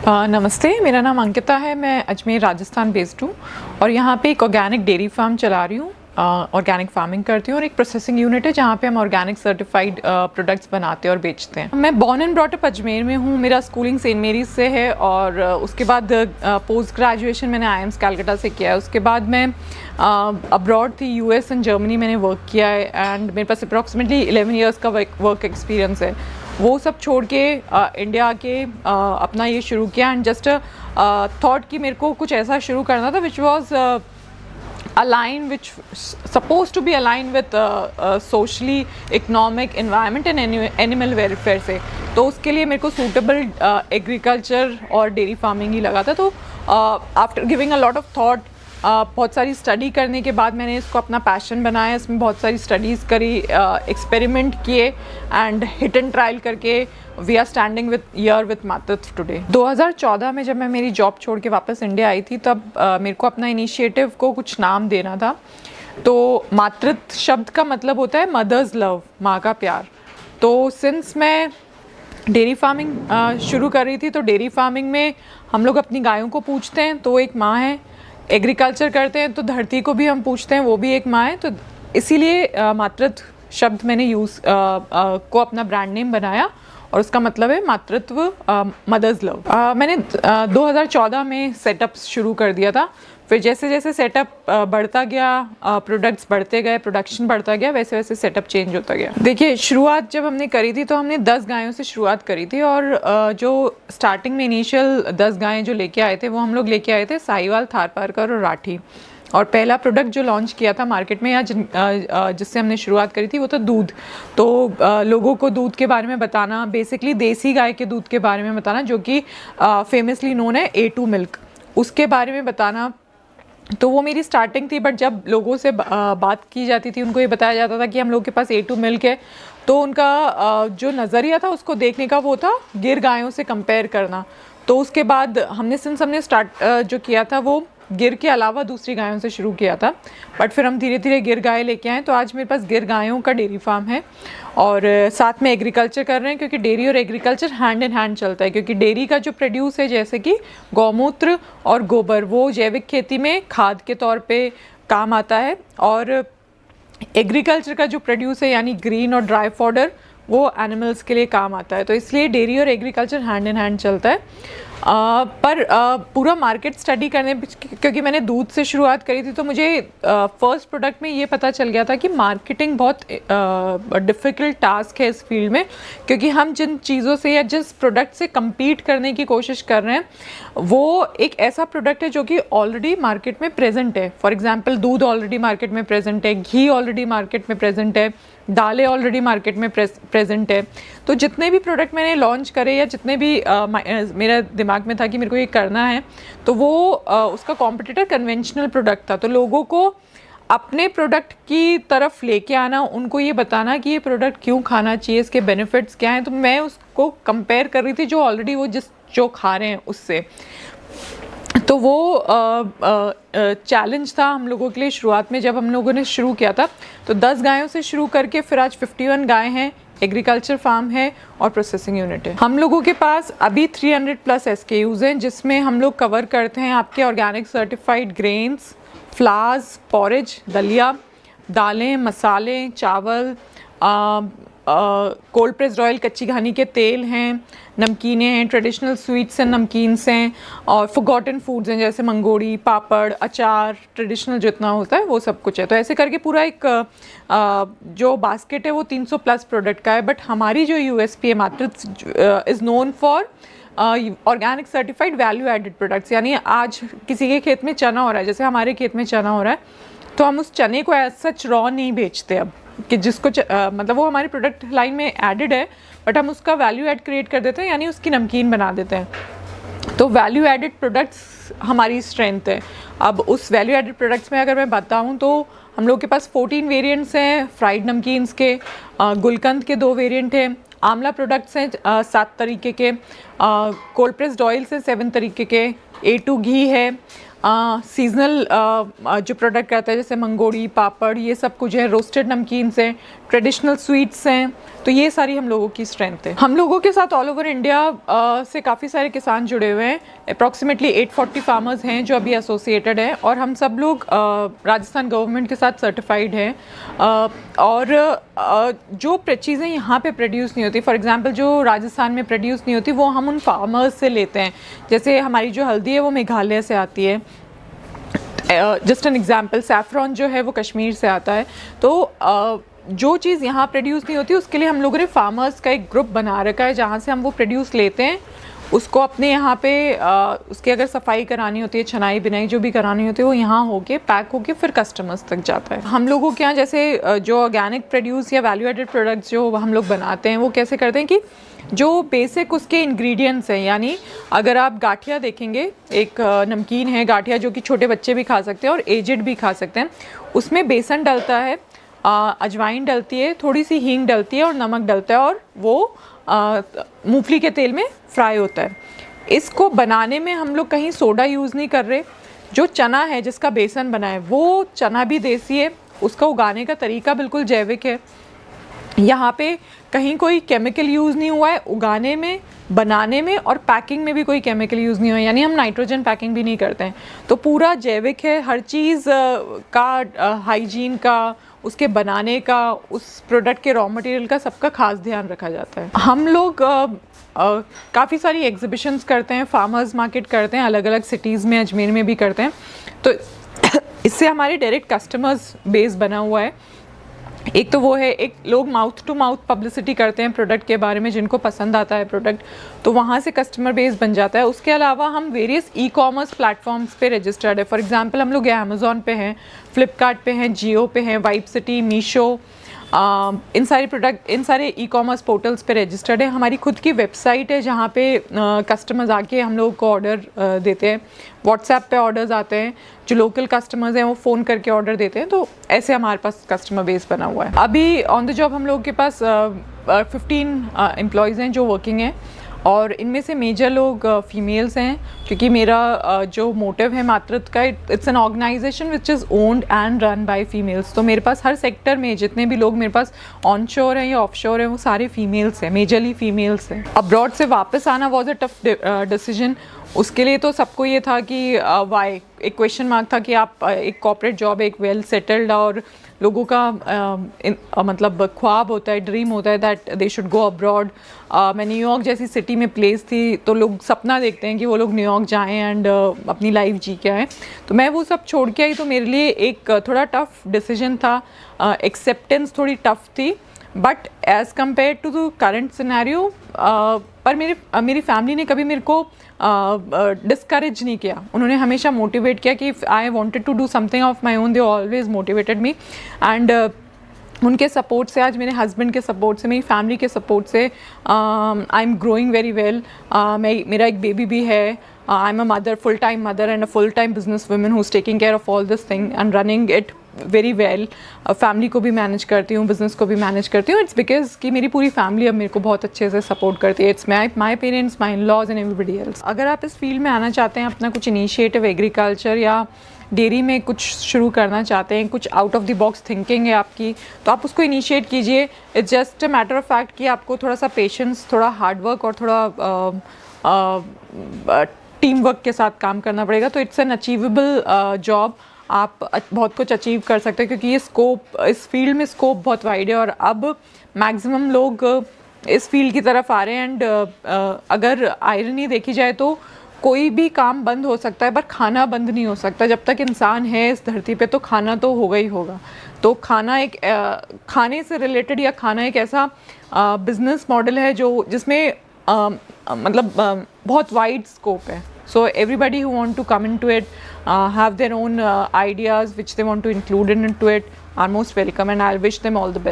नमस्ते, मेरा नाम अंकिता है। मैं अजमेर राजस्थान बेस्ड हूँ और यहाँ पे एक ऑर्गेनिक डेयरी फार्म चला रही हूँ। ऑर्गेनिक फार्मिंग करती हूँ और एक प्रोसेसिंग यूनिट है जहाँ पे हम ऑर्गेनिक सर्टिफाइड प्रोडक्ट्स बनाते हैं और बेचते हैं। मैं born and brought up Ajmer में हूँ। मेरा स्कूलिंग सेंट मेरीज से है और उसके बाद पोस्ट ग्रेजुएशन मैंने IIMS कलकत्ता से किया है। उसके बाद मैं अब्रॉड थी, US एंड जर्मनी मैंने वर्क किया है एंड मेरे पास अप्रॉक्सीमेटली 11 ईयर्स का वर्क एक्सपीरियंस है। वो सब छोड़ के इंडिया आके अपना ये शुरू किया एंड जस्ट थॉट कि मेरे को कुछ ऐसा शुरू करना था which was align which supposed to be aligned with socially economic environment and animal welfare से। तो उसके लिए मेरे को suitable एग्रीकल्चर और डेयरी फार्मिंग ही लगा था। तो after giving a lot of thought, बहुत सारी स्टडी करने के बाद मैंने इसको अपना पैशन बनाया। इसमें बहुत सारी स्टडीज़ करी, एक्सपेरिमेंट किए एंड हिट एंड ट्रायल करके वी आर स्टैंडिंग विथ मातृत्व टुडे। 2014 में जब मैं मेरी जॉब छोड़ के वापस इंडिया आई थी तब मेरे को अपना इनिशिएटिव को कुछ नाम देना था। तो मातृत्व शब्द का मतलब होता है मदर्स लव, माँ का प्यार। तो सिंस मैं डेयरी फार्मिंग शुरू कर रही थी तो डेयरी फार्मिंग में हम लोग अपनी गायों को पूछते हैं तो वो एक माँ है, एग्रीकल्चर करते हैं तो धरती को भी हम पूछते हैं, वो भी एक माँ है। तो इसीलिए मातृत्व शब्द मैंने को अपना ब्रांड नेम बनाया और उसका मतलब है मातृत्व, मदर्स लव। मैंने 2014 में सेटअप शुरू कर दिया था। फिर जैसे जैसे सेटअप बढ़ता गया, प्रोडक्ट्स बढ़ते गए, प्रोडक्शन बढ़ता गया, वैसे वैसे सेटअप चेंज होता गया। देखिए, शुरुआत जब हमने करी थी तो हमने 10 गायों से शुरुआत करी थी और जो स्टार्टिंग में इनिशियल 10 गायें जो लेके आए थे वो हम लोग लेके आए थे साहिवाल, थारपारकर और राठी। और पहला प्रोडक्ट जो लॉन्च किया था मार्केट में या जिससे हमने शुरुआत करी थी वो था दूध। तो लोगों को दूध के बारे में बताना, बेसिकली देसी गाय के दूध के बारे में बताना जो कि फेमसली नोन है A2 मिल्क, उसके बारे में बताना। तो वो मेरी स्टार्टिंग थी। बट जब लोगों से बात की जाती थी, उनको ये बताया जाता था कि हम लोग के पास A2 मिल्क है, तो उनका जो नज़रिया था उसको देखने का वो था गिर गायों से कंपेयर करना। तो उसके बाद हमने स्टार्ट जो किया था वो गिर के अलावा दूसरी गायों से शुरू किया था। बट फिर हम धीरे धीरे गिर गाय लेके आए। तो आज मेरे पास गिर गायों का डेयरी फार्म है और साथ में एग्रीकल्चर कर रहे हैं, क्योंकि डेयरी और एग्रीकल्चर हैंड इन हैंड चलता है। क्योंकि डेयरी का जो प्रोड्यूस है जैसे कि गौमूत्र और गोबर, वो जैविक खेती में खाद के तौर पे काम आता है और एग्रीकल्चर का जो प्रोड्यूस है यानी ग्रीन और ड्राई फॉडर, वो एनिमल्स के लिए काम आता है। तो इसलिए डेयरी और एग्रीकल्चर हैंड इन हैंड चलता है। पर पूरा मार्केट स्टडी करने, क्योंकि मैंने दूध से शुरुआत करी थी, तो मुझे फर्स्ट प्रोडक्ट में ये पता चल गया था कि मार्केटिंग बहुत डिफ़िकल्ट टास्क है इस फील्ड में। क्योंकि हम जिन चीज़ों से या जिस प्रोडक्ट से compete करने की कोशिश कर रहे हैं वो एक ऐसा प्रोडक्ट है जो कि ऑलरेडी मार्केट में प्रेजेंट है। फॉर एग्जांपल, दूध ऑलरेडी मार्केट में प्रेजेंट है, घी ऑलरेडी मार्केट में प्रेजेंट है, दालें ऑलरेडी मार्केट में प्रेजेंट है। तो जितने भी प्रोडक्ट मैंने लॉन्च करे या जितने भी मेरा दिमाग में था कि मेरे को ये करना है, तो वो उसका कॉम्पिटिटर कन्वेंशनल प्रोडक्ट था। तो लोगों को अपने प्रोडक्ट की तरफ लेके आना, उनको ये बताना कि ये प्रोडक्ट क्यों खाना चाहिए, इसके बेनिफिट्स क्या हैं। तो मैं उसको कंपेयर कर रही थी जो ऑलरेडी वो जो खा रहे हैं उससे। तो वो चैलेंज था हम लोगों के लिए शुरुआत में जब हम लोगों ने शुरू किया था। तो 10 गायों से शुरू करके फिर आज 51 गाय हैं, एग्रीकल्चर फार्म है और प्रोसेसिंग यूनिट है। हम लोगों के पास अभी 300+ SKUs हैं, जिसमें हम लोग कवर करते हैं आपके organic certified grains, flowers, porridge, दलिया, दालें, मसाले, चावल, कोल्ड प्रेस्ड ऑयल, कच्ची घानी के तेल हैं, नमकीनें हैं, ट्रेडिशनल स्वीट्स एंड नमकीन्स हैं और फॉरगॉटन फूड्स हैं जैसे मंगोड़ी, पापड़, अचार, ट्रेडिशनल जितना होता है वो सब कुछ है। तो ऐसे करके पूरा एक जो बास्केट है वो 300+ प्रोडक्ट का है। बट हमारी जो USP है Matritva is known for organic certified value added products. यानी आज किसी के खेत में चना हो रहा है, जैसे हमारे खेत में चना हो रहा है, तो हम उस चने को एज सच रॉ नहीं बेचते अब, कि जिसको मतलब वो हमारी प्रोडक्ट लाइन में एडेड है, बट हम उसका वैल्यू ऐड क्रिएट कर देते हैं, यानी उसकी नमकीन बना देते हैं। तो वैल्यू एडेड प्रोडक्ट्स हमारी स्ट्रेंथ है। अब उस वैल्यू एडेड प्रोडक्ट्स में अगर मैं बताऊं तो हम लोग के पास 14 वेरिएंट्स हैं फ्राइड नमकीन्स के, गुलकंद के 2 वेरिएंट हैं, आंवला प्रोडक्ट्स हैं 7 तरीके के, कोल्ड प्रेस्ड ऑयल्स हैं 7 तरीके के, A2 घी है, सीजनल जो प्रोडक्ट करते हैं जैसे मंगोड़ी, पापड़, ये सब कुछ है, रोस्टेड नमकीन्स हैं, ट्रेडिशनल स्वीट्स हैं, तो ये सारी हम लोगों की स्ट्रेंथ है। हम लोगों के साथ ऑल ओवर इंडिया से काफ़ी सारे किसान जुड़े हुए हैं। अप्रॉक्सीमेटली 840 फार्मर्स हैं जो अभी एसोसिएटेड हैं, और हम सब लोग राजस्थान गवर्नमेंट के साथ सर्टिफाइड हैं। और जो चीज़ें यहाँ पे प्रोड्यूस नहीं होती, फॉर एग्जांपल जो राजस्थान में प्रोड्यूस नहीं होती, वो हम उन फार्मर्स से लेते हैं। जैसे हमारी जो हल्दी है वो मेघालय से आती है। जस्ट एन एग्जांपल, सैफरॉन जो है वो कश्मीर से आता है। तो जो चीज़ यहाँ प्रोड्यूस नहीं होती उसके लिए हम लोगों ने फार्मर्स का एक ग्रुप बना रखा है जहाँ से हम वो प्रोड्यूस लेते हैं, उसको अपने यहाँ पे उसकी अगर सफाई करानी होती है, छनाई बिनाई जो भी करानी होती है, वो यहाँ होके पैक होके फिर कस्टमर्स तक जाता है। हम लोगों के यहाँ जैसे जो ऑर्गेनिक प्रोड्यूस या वैल्यू एडेड प्रोडक्ट्स जो हम लोग बनाते हैं, वो कैसे करते हैं कि जो बेसिक उसके इंग्रेडिएंट्स हैं, यानी अगर आप गाठिया देखेंगे, एक नमकीन है गाठिया जो कि छोटे बच्चे भी खा सकते हैं और एजेड भी खा सकते हैं। उसमें बेसन डलता है, अजवाइन डलती है, थोड़ी सी हींग डलती है और नमक डलता है, और वो मूंगफली के तेल में फ्राई होता है। इसको बनाने में हम लोग कहीं सोडा यूज़ नहीं कर रहे। जो चना है जिसका बेसन बना है वो चना भी देसी है, उसका उगाने का तरीका बिल्कुल जैविक है। यहाँ पे कहीं कोई केमिकल यूज़ नहीं हुआ है उगाने में, बनाने में, और पैकिंग में भी कोई केमिकल यूज़ नहीं हुआ है, यानी हम नाइट्रोजन पैकिंग भी नहीं करते हैं। तो पूरा जैविक है, हर चीज़ का हाइजीन का, उसके बनाने का, उस प्रोडक्ट के रॉ मटेरियल का, सबका खास ध्यान रखा जाता है। हम लोग काफ़ी सारी एग्जिबिशंस करते हैं, फार्मर्स मार्केट करते हैं, अलग अलग सिटीज़ में, अजमेर में भी करते हैं। तो इससे हमारे डायरेक्ट कस्टमर्स बेस बना हुआ है। एक तो वो है, एक लोग माउथ टू माउथ पब्लिसिटी करते हैं प्रोडक्ट के बारे में, जिनको पसंद आता है प्रोडक्ट, तो वहाँ से कस्टमर बेस बन जाता है। उसके अलावा हम वेरियस ई कॉमर्स प्लेटफॉर्म्स पे रजिस्टर्ड है। फॉर एग्जांपल हम लोग अमेज़ॉन पे हैं, फ्लिपकार्ट पे हैं, जियो पे हैं, वाइब सिटी, मीशो, इन सारे ई कॉमर्स पोर्टल्स पे रजिस्टर्ड है। हमारी खुद की वेबसाइट है जहाँ पे कस्टमर्स आके हम लोग को ऑर्डर देते हैं। व्हाट्सएप पे ऑर्डर्स आते हैं, जो लोकल कस्टमर्स हैं वो फ़ोन करके ऑर्डर देते हैं। तो ऐसे हमारे पास कस्टमर बेस बना हुआ है। अभी ऑन द जॉब हम लोग के पास 15 एम्प्लॉयज़ हैं जो वर्किंग हैं, और इनमें से मेजर लोग फीमेल्स हैं, क्योंकि मेरा जो मोटिव है मातृत्व का, it's an organisation which is owned and run by females. तो मेरे पास हर सेक्टर में जितने भी लोग मेरे पास ऑन शोर हैं या ऑफ शोर हैं, वो सारे फीमेल्स हैं, मेजरली फीमेल्स हैं। अब्रॉड से वापस आना वॉज अ टफ डिसीजन। उसके लिए तो सबको ये था कि वाई, एक क्वेश्चन मार्क था कि आप एक कॉर्पोरेट जॉब, एक वेल सेटल्ड, और लोगों का मतलब ख्वाब होता है, ड्रीम होता है that they should go abroad. मैं न्यूयॉर्क जैसी सिटी में प्लेस थी, तो लोग सपना देखते हैं कि वो लोग न्यूयॉर्क जाएं एंड अपनी लाइफ जी के आएँ। तो मैं वो सब छोड़ के आई, तो मेरे लिए एक थोड़ा टफ डिसीजन था, एक्सेप्टेंस थोड़ी टफ थी, but as compare to the current scenario, पर मेरी फैमिली ने कभी मेरे को डिस्करेज नहीं किया। उन्होंने हमेशा मोटिवेट किया कि I wanted to do something of my own, they always motivated me. And उनके सपोर्ट से, आज मेरे हस्बैंड के सपोर्ट से, मेरी फैमिली के सपोर्ट से I am growing very well. मेरा एक बेबी भी है। I am a mother, full time mother and a full time business woman who is taking care of all this thing and running it very well. Family को भी manage करती हूँ, business को भी मैनेज करती हूँ। इट्स बिकॉज कि मेरी पूरी फैमिली अब मेरे को बहुत अच्छे से सपोर्ट करती है। It's my parents, my in-laws and everybody else. अगर आप इस फील्ड में आना चाहते हैं, अपना कुछ इनिशिएटिव एग्रीकल्चर या डेयरी में कुछ शुरू करना चाहते हैं, कुछ out of the box thinking है आपकी, तो आप उसको इनिशिएट कीजिए। It's just a matter of fact कि आपको थोड़ा सा पेशेंस, थोड़ा हार्डवर्क और थोड़ा टीम वर्क के साथ काम करना पड़ेगा। तो इट्स एन अचीवेबल जॉब, आप बहुत कुछ अचीव कर सकते हैं, क्योंकि ये स्कोप, इस फील्ड में स्कोप बहुत वाइड है, और अब मैक्सिमम लोग इस फील्ड की तरफ आ रहे हैं। एंड अगर आयरनी देखी जाए तो कोई भी काम बंद हो सकता है, पर खाना बंद नहीं हो सकता। जब तक इंसान है इस धरती पे, तो खाना तो होगा ही होगा। तो खाना एक खाने से रिलेटेड, या खाना एक ऐसा बिजनेस मॉडल है जिसमें मतलब बहुत वाइड स्कोप है। So everybody who want to come into it, have their own ideas which they want to include into it, are most welcome, and I'll wish them all the best.